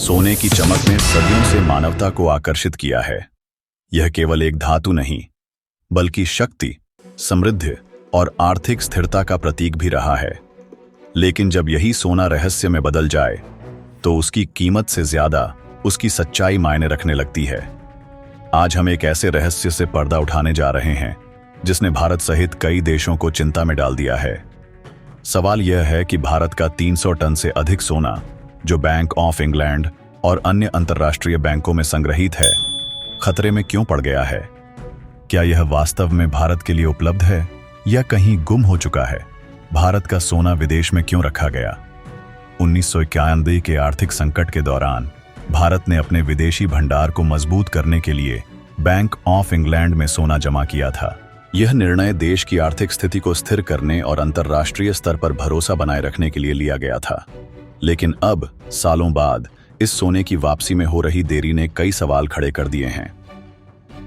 सोने की चमक ने सदियों से मानवता को आकर्षित किया है। यह केवल एक धातु नहीं, बल्कि शक्ति, समृद्धि और आर्थिक स्थिरता का प्रतीक भी रहा है। लेकिन जब यही सोना रहस्य में बदल जाए, तो उसकी कीमत से ज्यादा उसकी सच्चाई मायने रखने लगती है। आज हम एक ऐसे रहस्य से पर्दा उठाने जा रहे हैं, जिसने भारत सहित कई देशों को चिंता में डाल दिया है। सवाल यह है कि भारत का 300 टन से अधिक सोना, जो बैंक ऑफ इंग्लैंड और अन्य अंतर्राष्ट्रीय बैंकों में संग्रहित है, खतरे में क्यों पड़ गया है? क्या यह वास्तव में भारत के लिए उपलब्ध है या कहीं गुम हो चुका है? भारत का सोना विदेश में क्यों रखा गया? 1991 के आर्थिक संकट के दौरान भारत ने अपने विदेशी भंडार को मजबूत करने के लिए बैंक ऑफ इंग्लैंड में सोना जमा किया था। यह निर्णय देश की आर्थिक स्थिति को स्थिर करने और अंतर्राष्ट्रीय स्तर पर भरोसा बनाए रखने के लिए लिया गया था। लेकिन अब, सालों बाद, इस सोने की वापसी में हो रही देरी ने कई सवाल खड़े कर दिए हैं।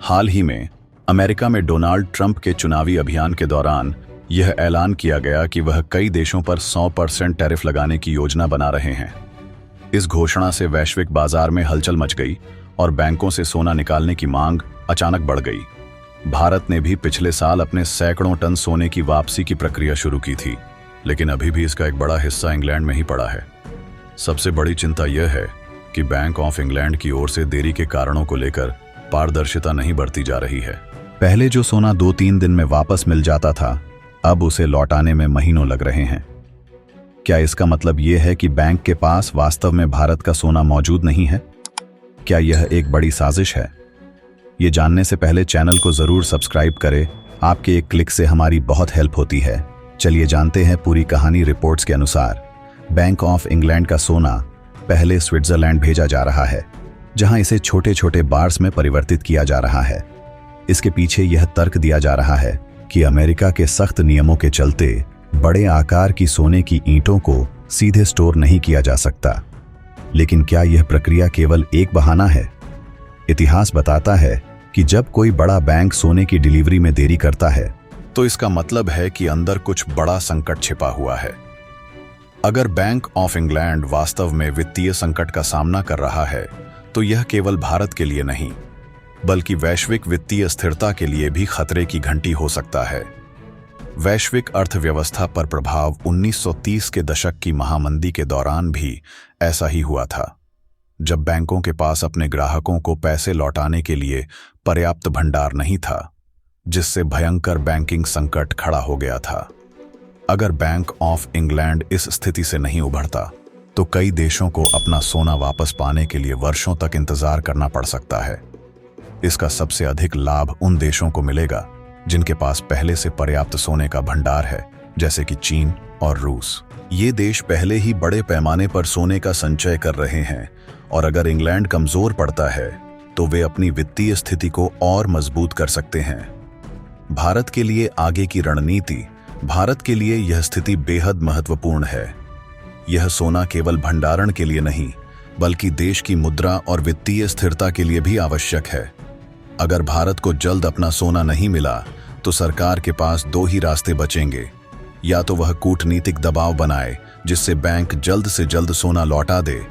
हाल ही में अमेरिका में डोनाल्ड ट्रंप के चुनावी अभियान के दौरान यह ऐलान किया गया कि वह कई देशों पर 100% टैरिफ लगाने की योजना बना रहे हैं। इस घोषणा से वैश्विक बाजार में हलचल मच गई और बैंकों से सोना निकालने की मांग अचानक बढ़ गई। भारत ने भी पिछले साल अपने सैकड़ों टन सोने की वापसी की प्रक्रिया शुरू की थी, लेकिन अभी भी इसका एक बड़ा हिस्सा इंग्लैंड में ही पड़ा है। सबसे बड़ी चिंता यह है कि बैंक ऑफ इंग्लैंड की ओर से देरी के कारणों को लेकर पारदर्शिता नहीं बढ़ती जा रही है। पहले जो सोना 2-3 दिन में वापस मिल जाता था, अब उसे लौटाने में महीनों लग रहे हैं। क्या इसका मतलब यह है कि बैंक के पास वास्तव में भारत का सोना मौजूद नहीं है? क्या यह एक बड़ी साजिश है? ये जानने से पहले चैनल को जरूर सब्सक्राइब करें। आपके एक क्लिक से हमारी बहुत हेल्प होती है। चलिए जानते हैं पूरी कहानी। रिपोर्ट्स के अनुसार बैंक ऑफ इंग्लैंड का सोना पहले स्विट्जरलैंड भेजा जा रहा है, जहां इसे छोटे छोटे बार्स में परिवर्तित किया जा रहा है। इसके पीछे यह तर्क दिया जा रहा है कि अमेरिका के सख्त नियमों के चलते बड़े आकार की सोने की ईंटों को सीधे स्टोर नहीं किया जा सकता। लेकिन क्या यह प्रक्रिया केवल एक बहाना है? इतिहास बताता है कि जब कोई बड़ा बैंक सोने की डिलीवरी में देरी करता है, तो इसका मतलब है कि अंदर कुछ बड़ा संकट छिपा हुआ है। अगर बैंक ऑफ इंग्लैंड वास्तव में वित्तीय संकट का सामना कर रहा है, तो यह केवल भारत के लिए नहीं, बल्कि वैश्विक वित्तीय स्थिरता के लिए भी खतरे की घंटी हो सकता है। वैश्विक अर्थव्यवस्था पर प्रभाव 1930 के दशक की महामंदी के दौरान भी ऐसा ही हुआ था, जब बैंकों के पास अपने ग्राहकों को पैसे लौटाने के लिए पर्याप्त भंडार नहीं था, जिससे भयंकर बैंकिंग संकट खड़ा हो गया था। अगर बैंक ऑफ इंग्लैंड इस स्थिति से नहीं उभरता, तो कई देशों को अपना सोना वापस पाने के लिए वर्षों तक इंतजार करना पड़ सकता है। इसका सबसे अधिक लाभ उन देशों को मिलेगा जिनके पास पहले से पर्याप्त सोने का भंडार है, जैसे कि चीन और रूस। ये देश पहले ही बड़े पैमाने पर सोने का संचय कर रहे हैं, और अगर इंग्लैंड कमजोर पड़ता है, तो वे अपनी वित्तीय स्थिति को और मजबूत कर सकते हैं। भारत के लिए आगे की रणनीति। भारत के लिए यह स्थिति बेहद महत्वपूर्ण है। यह सोना केवल भंडारण के लिए नहीं, बल्कि देश की मुद्रा और वित्तीय स्थिरता के लिए भी आवश्यक है। अगर भारत को जल्द अपना सोना नहीं मिला, तो सरकार के पास 2 ही रास्ते बचेंगे। या तो वह कूटनीतिक दबाव बनाए, जिससे बैंक जल्द से जल्द सोना लौटा दे,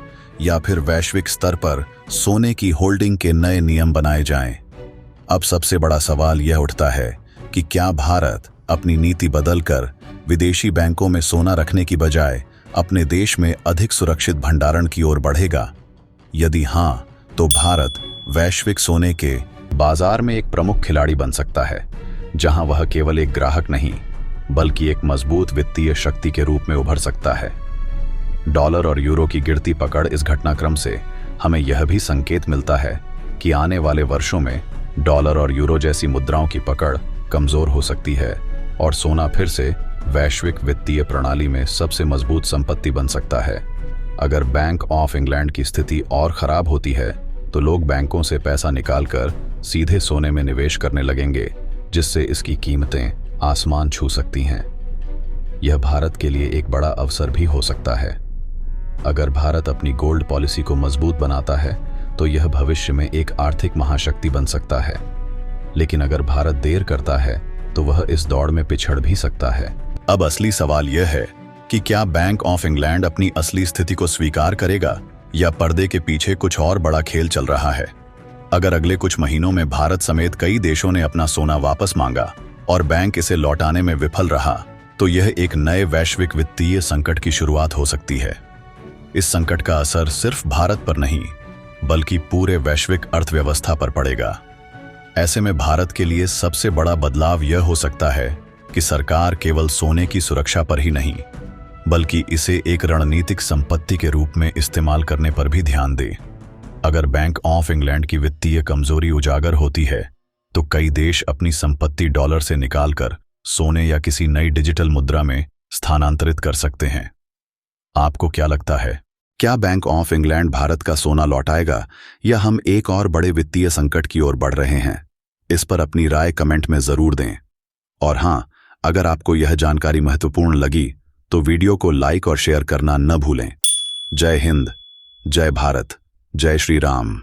या फिर वैश्विक स्तर पर सोने की होल्डिंग के नए नियम बनाए जाएं। अब सबसे बड़ा सवाल यह उठता है कि क्या भारत अपनी नीति बदलकर विदेशी बैंकों में सोना रखने की बजाय अपने देश में अधिक सुरक्षित भंडारण की ओर बढ़ेगा? यदि हां, तो भारत वैश्विक सोने के बाजार में एक प्रमुख खिलाड़ी बन सकता है, जहां वह केवल एक ग्राहक नहीं, बल्कि एक मजबूत वित्तीय शक्ति के रूप में उभर सकता है। डॉलर और यूरो की गिरती पकड़। इस घटनाक्रम से हमें यह भी संकेत मिलता है कि आने वाले वर्षों में डॉलर और यूरो जैसी मुद्राओं की पकड़ कमजोर हो सकती है, और सोना फिर से वैश्विक वित्तीय प्रणाली में सबसे मजबूत संपत्ति बन सकता है। अगर बैंक ऑफ इंग्लैंड की स्थिति और खराब होती है, तो लोग बैंकों से पैसा निकालकर सीधे सोने में निवेश करने लगेंगे, जिससे इसकी कीमतें आसमान छू सकती हैं। यह भारत के लिए एक बड़ा अवसर भी हो सकता है। अगर भारत अपनी गोल्ड पॉलिसी को मजबूत बनाता है, तो यह भविष्य में एक आर्थिक महाशक्ति बन सकता है। लेकिन अगर भारत देर करता है, तो वह इस दौड़ में पिछड़ भी सकता है। अब असली सवाल यह है कि क्या बैंक ऑफ इंग्लैंड अपनी असली स्थिति को स्वीकार करेगा, या पर्दे के पीछे कुछ और बड़ा खेल चल रहा है? अगर अगले कुछ महीनों में भारत समेत कई देशों ने अपना सोना वापस मांगा और बैंक इसे लौटाने में विफल रहा, तो यह एक नए वैश्विक वित्तीय संकट की शुरुआत हो सकती है। इस संकट का असर सिर्फ भारत पर नहीं, बल्कि पूरे वैश्विक अर्थव्यवस्था पर पड़ेगा। ऐसे में भारत के लिए सबसे बड़ा बदलाव यह हो सकता है कि सरकार केवल सोने की सुरक्षा पर ही नहीं, बल्कि इसे एक रणनीतिक संपत्ति के रूप में इस्तेमाल करने पर भी ध्यान दे। अगर बैंक ऑफ इंग्लैंड की वित्तीय कमजोरी उजागर होती है, तो कई देश अपनी संपत्ति डॉलर से निकालकर सोने या किसी नई डिजिटल मुद्रा में स्थानांतरित कर सकते हैं। आपको क्या लगता है, क्या बैंक ऑफ इंग्लैंड भारत का सोना लौटाएगा या हम एक और बड़े वित्तीय संकट की ओर बढ़ रहे हैं? इस पर अपनी राय कमेंट में जरूर दें। और हाँ, अगर आपको यह जानकारी महत्वपूर्ण लगी तो वीडियो को लाइक और शेयर करना न भूलें। जय हिंद, जय भारत, जय श्री राम।